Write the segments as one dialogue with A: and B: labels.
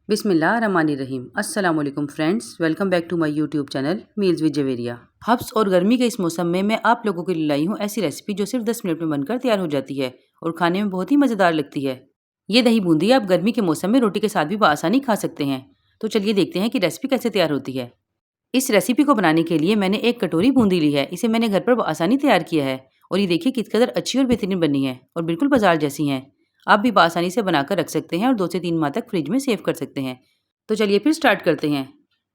A: बिस्मिल्लाहिर्रहमानिर्रहीम। अस्सलाम वालेकुम friends, welcome back to my YouTube channel meals with Javeria. हब्स और गर्मी के इस मौसम में मैं आप लोगों के लिए लाई हूँ ऐसी रेसिपी जो सिर्फ 10 मिनट में बनकर तैयार हो जाती है और खाने में बहुत ही मज़ेदार लगती है। ये दही बूंदी आप गर्मी के मौसम में रोटी के साथ भी बआसानी खा सकते हैं। तो चलिए देखते हैं कि रेसिपी कैसे तैयार होती है। इस रेसिपी को बनाने के लिए मैंने 1 कटोरी बूंदी ली है। इसे मैंने घर पर बआसानी तैयार किया है और ये देखिए किस कदर अच्छी और बेहतरीन बनी है और बिल्कुल बाजार जैसी हैं। आप भी बआसानी से बनाकर रख सकते हैं और 2 से 3 माह तक फ्रिज में सेव कर सकते हैं। तो चलिए फिर स्टार्ट करते हैं।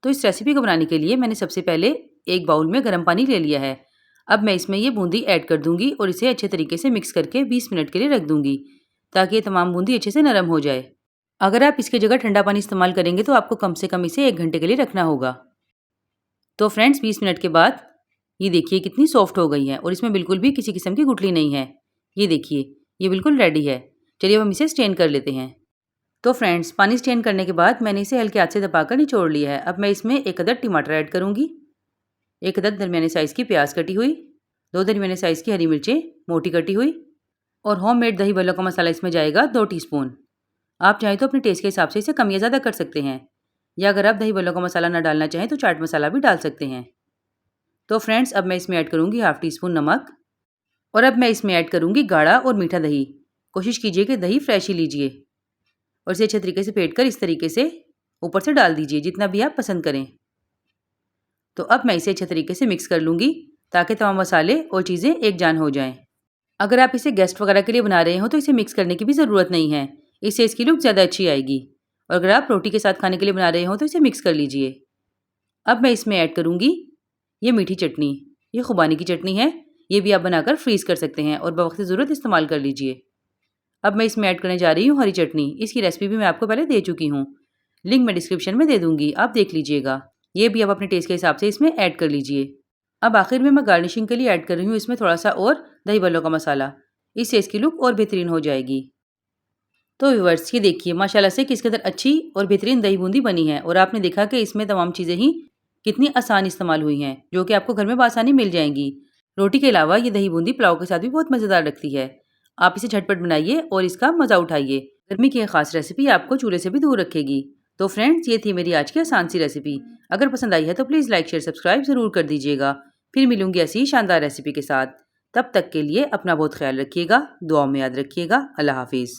A: तो इस रेसिपी को बनाने के लिए मैंने सबसे पहले एक बाउल में गर्म पानी ले लिया है। अब मैं इसमें ये बूंदी ऐड कर दूंगी और इसे अच्छे तरीके से मिक्स करके 20 मिनट के लिए रख दूंगी ताकि ये तमाम बूंदी अच्छे से नरम हो जाए। अगर आप इसकी जगह ठंडा पानी इस्तेमाल करेंगे तो आपको कम से कम इसे 1 घंटे के लिए रखना होगा। तो फ्रेंड्स 20 मिनट के बाद ये देखिए कितनी सॉफ्ट हो गई है और इसमें बिल्कुल भी किसी किस्म की गुठली नहीं है। ये देखिए ये बिल्कुल रेडी है। चलिए अब हम इसे स्ट्रेन कर लेते हैं। तो फ्रेंड्स पानी स्ट्रेन करने के बाद मैंने इसे हल्के हाथ से दबाकर निचोड़ लिया है। अब मैं इसमें 1 अदद टमाटर ऐड करूंगी, 1 अदद दरमियाने साइज़ की प्याज कटी हुई, 2 दरमियाने साइज़ की हरी मिर्चें मोटी कटी हुई और होममेड दही भल्लों का मसाला इसमें जाएगा 2 टीस्पून। आप चाहें तो अपने टेस्ट के हिसाब से इसे कम या ज़्यादा कर सकते हैं, या अगर आप दही भल्लों का मसाला ना डालना चाहें तो चाट मसाला भी डाल सकते हैं। तो फ्रेंड्स अब मैं इसमें ऐड करूँगी हाफ़ टी स्पून नमक और अब मैं इसमें ऐड करूँगी गाढ़ा और मीठा दही। कोशिश कीजिए कि दही फ्रेश ही लीजिए और इसे अच्छे तरीके से फेंट कर इस तरीके से ऊपर से डाल दीजिए जितना भी आप पसंद करें। तो अब मैं इसे अच्छे तरीके से मिक्स कर लूँगी ताकि तमाम मसाले और चीज़ें एक जान हो जाएं। अगर आप इसे गेस्ट वगैरह के लिए बना रहे हो तो इसे मिक्स करने की भी ज़रूरत नहीं है, इससे इसकी लुक ज़्यादा अच्छी आएगी। और अगर आप रोटी के साथ खाने के लिए बना रहे हो तो इसे मिक्स कर लीजिए। अब मैं इसमें ऐड करूँगी ये मीठी चटनी। ये खुबानी की चटनी है, ये भी आप बनाकर फ्रीज़ कर सकते हैं और बवक्त ज़रूरत इस्तेमाल कर लीजिए। अब मैं इसमें ऐड करने जा रही हूँ हरी चटनी। इसकी रेसिपी भी मैं आपको पहले दे चुकी हूँ, लिंक मैं डिस्क्रिप्शन में दे दूँगी, आप देख लीजिएगा। ये भी आप अपने टेस्ट के हिसाब से इसमें ऐड कर लीजिए। अब आखिर में मैं गार्निशिंग के लिए ऐड कर रही हूँ इसमें थोड़ा सा और दही भल्लों का मसाला, इससे इसकी लुक और बेहतरीन हो जाएगी। तो व्यूअर्स ये देखिए माशाल्लाह से किस कदर अच्छी और बेहतरीन दही बूंदी बनी है और आपने देखा कि इसमें तमाम चीज़ें ही कितनी आसान इस्तेमाल हुई हैं जो कि आपको घर में बआसानी मिल जाएंगी। रोटी के अलावा ये दही बूंदी पुलाव के साथ भी बहुत मज़ेदार लगती है। आप इसे झटपट बनाइए और इसका मज़ा उठाइए। गर्मी की खास रेसिपी आपको चूल्हे से भी दूर रखेगी। तो फ्रेंड्स ये थी मेरी आज की आसान सी रेसिपी। अगर पसंद आई है तो प्लीज़ लाइक शेयर सब्सक्राइब ज़रूर कर दीजिएगा। फिर मिलूंगी ऐसी ही शानदार रेसिपी के साथ। तब तक के लिए अपना बहुत ख्याल रखिएगा, दुआ में याद रखिएगा। अल्लाह हाफिज़।